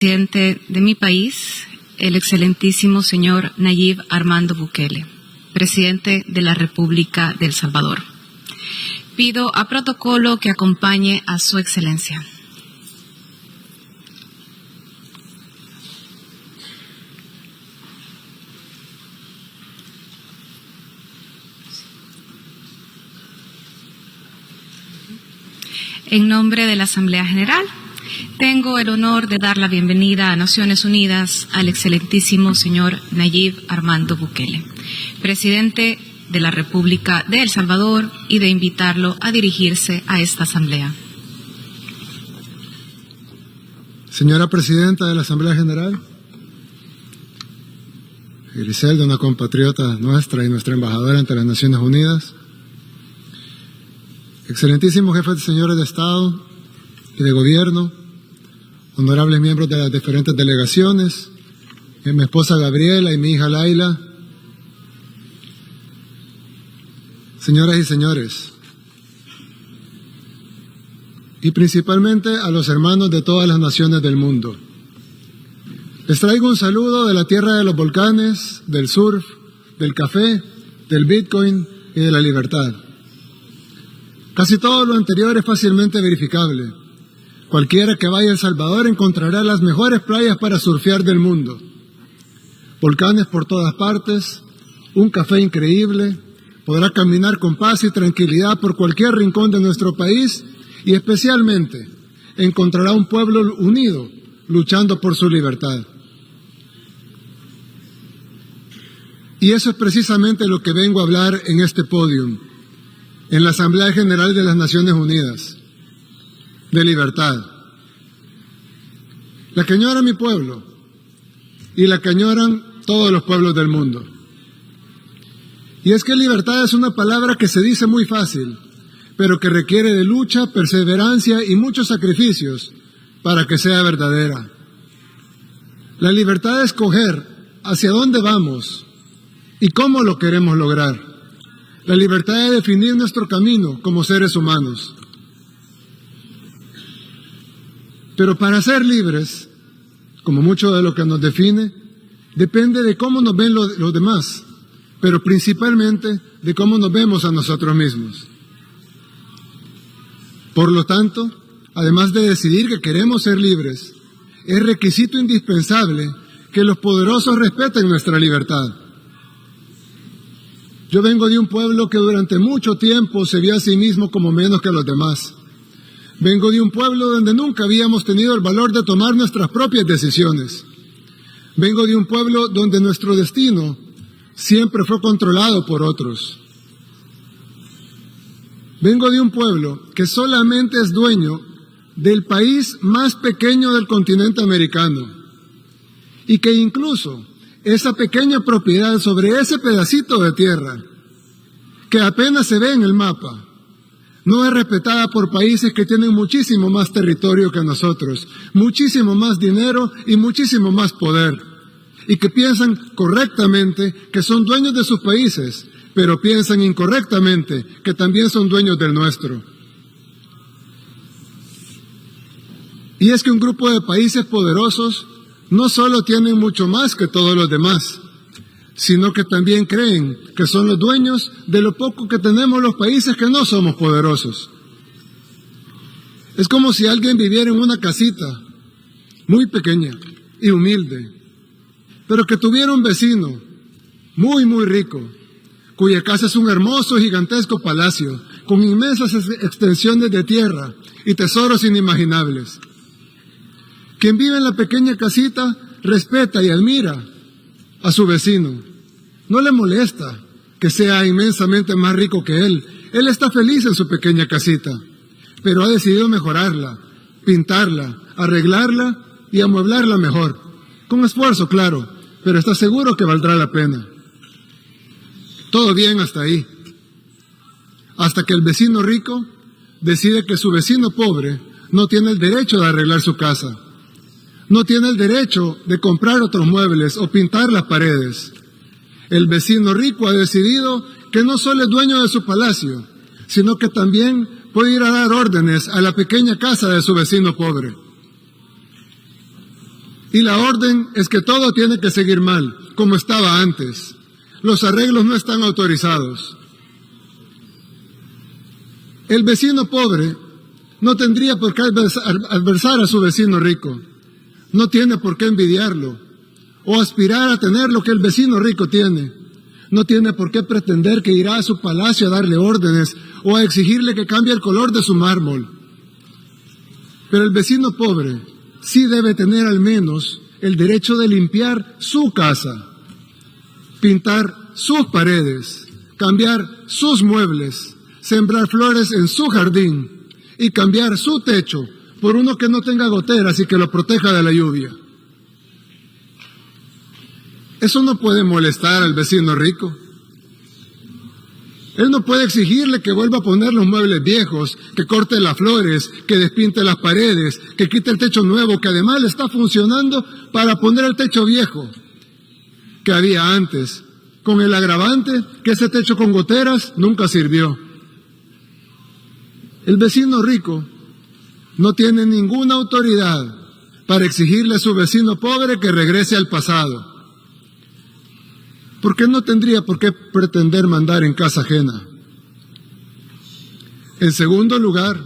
Presidente de mi país, el excelentísimo señor Nayib Armando Bukele, presidente de la República de El Salvador. Pido a protocolo que acompañe a su excelencia. En nombre de la Asamblea General, tengo el honor de dar la bienvenida a Naciones Unidas al excelentísimo señor Nayib Armando Bukele, presidente de la República de El Salvador, y de invitarlo a dirigirse a esta Asamblea. Señora Presidenta de la Asamblea General, Griselda, una compatriota nuestra y nuestra embajadora ante las Naciones Unidas, excelentísimos jefes de señores de Estado y de Gobierno, honorables miembros de las diferentes delegaciones, mi esposa Gabriela y mi hija Laila, señoras y señores, y principalmente a los hermanos de todas las naciones del mundo. Les traigo un saludo de la tierra de los volcanes, del surf, del café, del Bitcoin y de la libertad. Casi todo lo anterior es fácilmente verificable. Cualquiera que vaya a El Salvador encontrará las mejores playas para surfear del mundo. Volcanes por todas partes, un café increíble, podrá caminar con paz y tranquilidad por cualquier rincón de nuestro país y especialmente encontrará un pueblo unido luchando por su libertad. Y eso es precisamente lo que vengo a hablar en este podium, en la Asamblea General de las Naciones Unidas, de libertad. La que añora mi pueblo y la que añoran todos los pueblos del mundo. Y es que libertad es una palabra que se dice muy fácil, pero que requiere de lucha, perseverancia y muchos sacrificios para que sea verdadera. La libertad de escoger hacia dónde vamos y cómo lo queremos lograr. La libertad de definir nuestro camino como seres humanos. Pero para ser libres, como mucho de lo que nos define, depende de cómo nos ven los demás, pero principalmente de cómo nos vemos a nosotros mismos. Por lo tanto, además de decidir que queremos ser libres, es requisito indispensable que los poderosos respeten nuestra libertad. Yo vengo de un pueblo que durante mucho tiempo se vio a sí mismo como menos que los demás. Vengo de un pueblo donde nunca habíamos tenido el valor de tomar nuestras propias decisiones. Vengo de un pueblo donde nuestro destino siempre fue controlado por otros. Vengo de un pueblo que solamente es dueño del país más pequeño del continente americano y que incluso esa pequeña propiedad sobre ese pedacito de tierra, que apenas se ve en el mapa, no es respetada por países que tienen muchísimo más territorio que nosotros, muchísimo más dinero y muchísimo más poder, y que piensan correctamente que son dueños de sus países, pero piensan incorrectamente que también son dueños del nuestro. Y es que un grupo de países poderosos no solo tienen mucho más que todos los demás, sino que también creen que son los dueños de lo poco que tenemos los países que no somos poderosos. Es como si alguien viviera en una casita muy pequeña y humilde, pero que tuviera un vecino muy, muy rico, cuya casa es un hermoso, gigantesco palacio, con inmensas extensiones de tierra y tesoros inimaginables. Quien vive en la pequeña casita respeta y admira a su vecino. No le molesta que sea inmensamente más rico que él. Él está feliz en su pequeña casita, pero ha decidido mejorarla, pintarla, arreglarla y amueblarla mejor. Con esfuerzo, claro, pero está seguro que valdrá la pena. Todo bien hasta ahí. Hasta que el vecino rico decide que su vecino pobre no tiene el derecho de arreglar su casa. No tiene el derecho de comprar otros muebles o pintar las paredes. El vecino rico ha decidido que no solo es dueño de su palacio, sino que también puede ir a dar órdenes a la pequeña casa de su vecino pobre. Y la orden es que todo tiene que seguir mal, como estaba antes. Los arreglos no están autorizados. El vecino pobre no tendría por qué adversar a su vecino rico. No tiene por qué envidiarlo o aspirar a tener lo que el vecino rico tiene. No tiene por qué pretender que irá a su palacio a darle órdenes o a exigirle que cambie el color de su mármol. Pero el vecino pobre sí debe tener al menos el derecho de limpiar su casa, pintar sus paredes, cambiar sus muebles, sembrar flores en su jardín y cambiar su techo por uno que no tenga goteras y que lo proteja de la lluvia. Eso no puede molestar al vecino rico. Él no puede exigirle que vuelva a poner los muebles viejos, que corte las flores, que despinte las paredes, que quite el techo nuevo, que además le está funcionando para poner el techo viejo que había antes, con el agravante que ese techo con goteras nunca sirvió. El vecino rico no tiene ninguna autoridad para exigirle a su vecino pobre que regrese al pasado, porque no tendría por qué pretender mandar en casa ajena. En segundo lugar,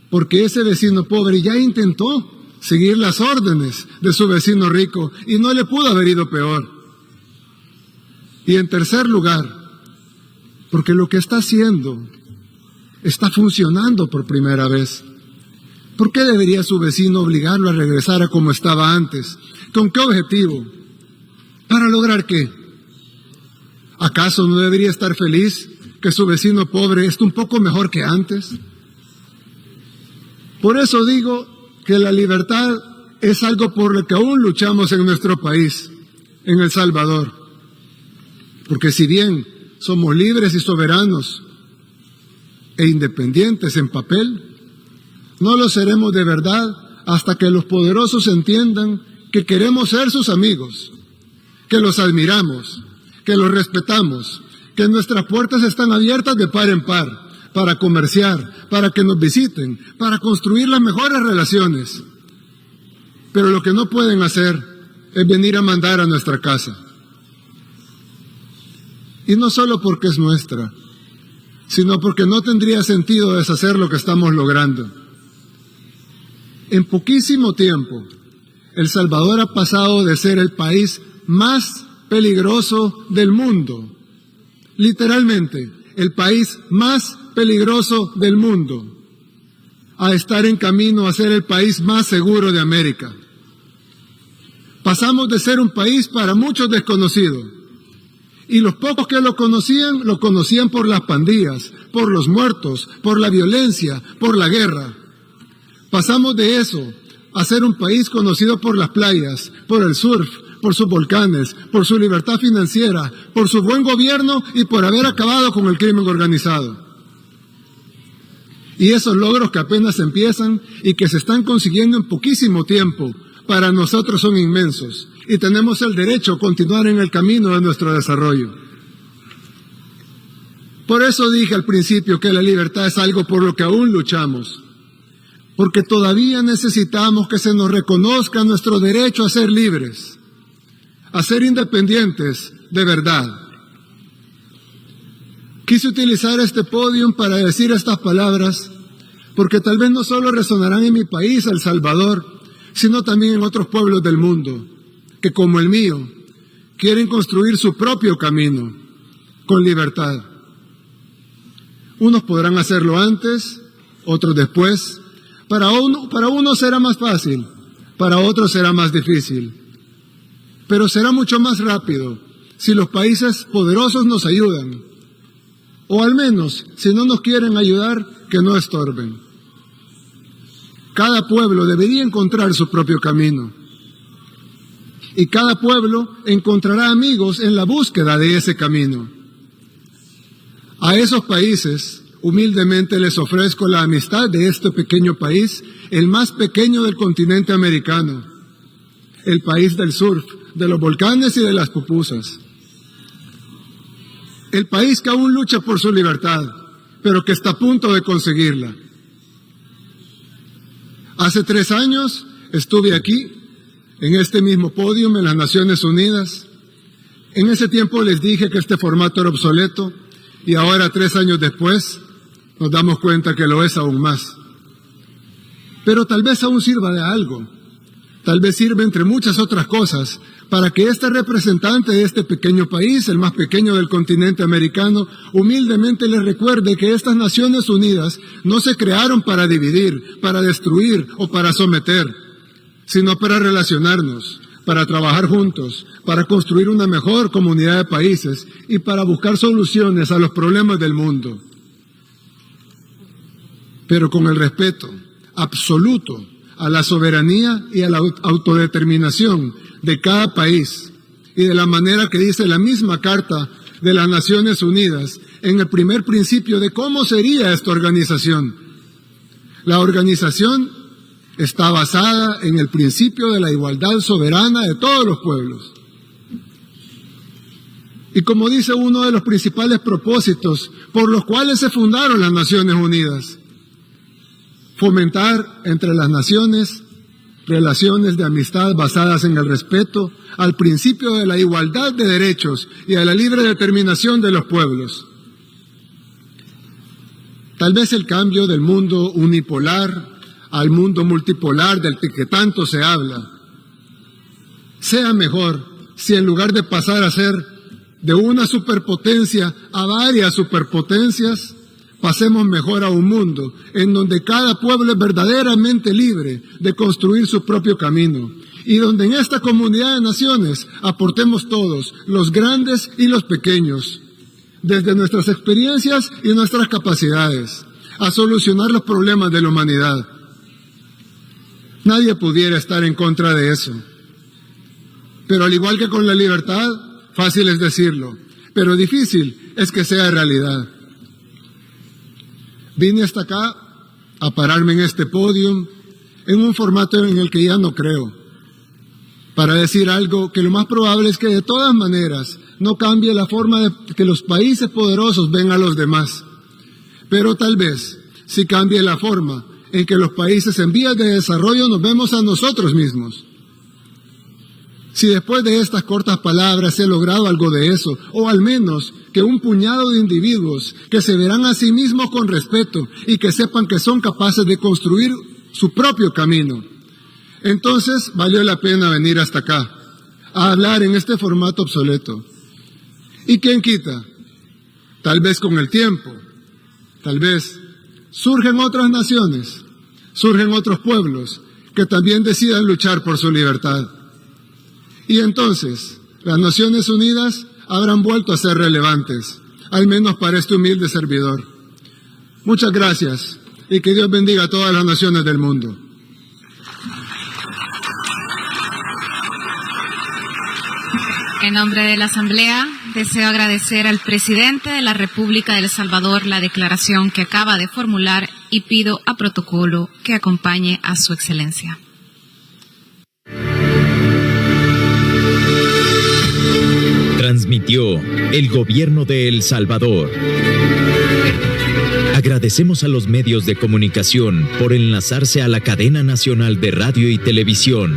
porque ese vecino pobre ya intentó seguir las órdenes de su vecino rico y no le pudo haber ido peor. Y en tercer lugar, porque lo que está haciendo está funcionando por primera vez. ¿Por qué debería su vecino obligarlo a regresar a como estaba antes? ¿Con qué objetivo? ¿Para lograr qué? ¿Acaso no debería estar feliz que su vecino pobre esté un poco mejor que antes? Por eso digo que la libertad es algo por lo que aún luchamos en nuestro país, en El Salvador. Porque si bien somos libres y soberanos e independientes en papel, no lo seremos de verdad hasta que los poderosos entiendan que queremos ser sus amigos, que los admiramos, que los respetamos, que nuestras puertas están abiertas de par en par para comerciar, para que nos visiten, para construir las mejores relaciones. Pero lo que no pueden hacer es venir a mandar a nuestra casa. Y no solo porque es nuestra, sino porque no tendría sentido deshacer lo que estamos logrando. En poquísimo tiempo, El Salvador ha pasado de ser el país más peligroso del mundo, literalmente, el país más peligroso del mundo, a estar en camino a ser el país más seguro de América. Pasamos de ser un país para muchos desconocido, y los pocos que lo conocían por las pandillas, por los muertos, por la violencia, por la guerra. Pasamos de eso a ser un país conocido por las playas, por el surf, por sus volcanes, por su libertad financiera, por su buen gobierno y por haber acabado con el crimen organizado. Y esos logros que apenas empiezan y que se están consiguiendo en poquísimo tiempo, para nosotros son inmensos y tenemos el derecho a continuar en el camino de nuestro desarrollo. Por eso dije al principio que la libertad es algo por lo que aún luchamos, porque todavía necesitamos que se nos reconozca nuestro derecho a ser libres, a ser independientes de verdad. Quise utilizar este podium para decir estas palabras, porque tal vez no solo resonarán en mi país, El Salvador, sino también en otros pueblos del mundo, que como el mío, quieren construir su propio camino, con libertad. Unos podrán hacerlo antes, otros después. Para unos será más fácil, para otros será más difícil. Pero será mucho más rápido si los países poderosos nos ayudan. O al menos, si no nos quieren ayudar, que no estorben. Cada pueblo debería encontrar su propio camino. Y cada pueblo encontrará amigos en la búsqueda de ese camino. A esos países, humildemente les ofrezco la amistad de este pequeño país, el más pequeño del continente americano, el país del surf, de los volcanes y de las pupusas. El país que aún lucha por su libertad, pero que está a punto de conseguirla. Hace 3 años estuve aquí en este mismo podio en las Naciones Unidas. En ese tiempo les dije que este formato era obsoleto y ahora, 3 años después, nos damos cuenta que lo es aún más. Pero tal vez aún sirva de algo. Tal vez sirve, entre muchas otras cosas, para que este representante de este pequeño país, el más pequeño del continente americano, humildemente les recuerde que estas Naciones Unidas no se crearon para dividir, para destruir o para someter, sino para relacionarnos, para trabajar juntos, para construir una mejor comunidad de países y para buscar soluciones a los problemas del mundo. Pero con el respeto absoluto a la soberanía y a la autodeterminación de cada país y de la manera que dice la misma Carta de las Naciones Unidas en el primer principio de cómo sería esta organización. La organización está basada en el principio de la igualdad soberana de todos los pueblos. Y como dice uno de los principales propósitos por los cuales se fundaron las Naciones Unidas, fomentar entre las naciones relaciones de amistad basadas en el respeto al principio de la igualdad de derechos y a la libre determinación de los pueblos. Tal vez el cambio del mundo unipolar al mundo multipolar del que tanto se habla sea mejor si en lugar de pasar a ser de una superpotencia a varias superpotencias, pasemos mejor a un mundo en donde cada pueblo es verdaderamente libre de construir su propio camino y donde en esta comunidad de naciones aportemos todos, los grandes y los pequeños, desde nuestras experiencias y nuestras capacidades, a solucionar los problemas de la humanidad. Nadie pudiera estar en contra de eso. Pero al igual que con la libertad, fácil es decirlo, pero difícil es que sea realidad. Vine hasta acá a pararme en este podio en un formato en el que ya no creo, para decir algo que lo más probable es que de todas maneras no cambie la forma de que los países poderosos ven a los demás, pero tal vez sí cambie la forma en que los países en vías de desarrollo nos vemos a nosotros mismos. Si después de estas cortas palabras se ha logrado algo de eso, o al menos que un puñado de individuos que se verán a sí mismos con respeto y que sepan que son capaces de construir su propio camino, entonces valió la pena venir hasta acá, a hablar en este formato obsoleto. ¿Y quién quita? Tal vez con el tiempo, tal vez surgen otras naciones, surgen otros pueblos que también decidan luchar por su libertad. Y entonces, las Naciones Unidas habrán vuelto a ser relevantes, al menos para este humilde servidor. Muchas gracias y que Dios bendiga a todas las naciones del mundo. En nombre de la Asamblea, deseo agradecer al presidente de la República de El Salvador la declaración que acaba de formular y pido a protocolo que acompañe a su excelencia. Transmitió el Gobierno de El Salvador. Agradecemos a los medios de comunicación por enlazarse a la cadena nacional de radio y televisión.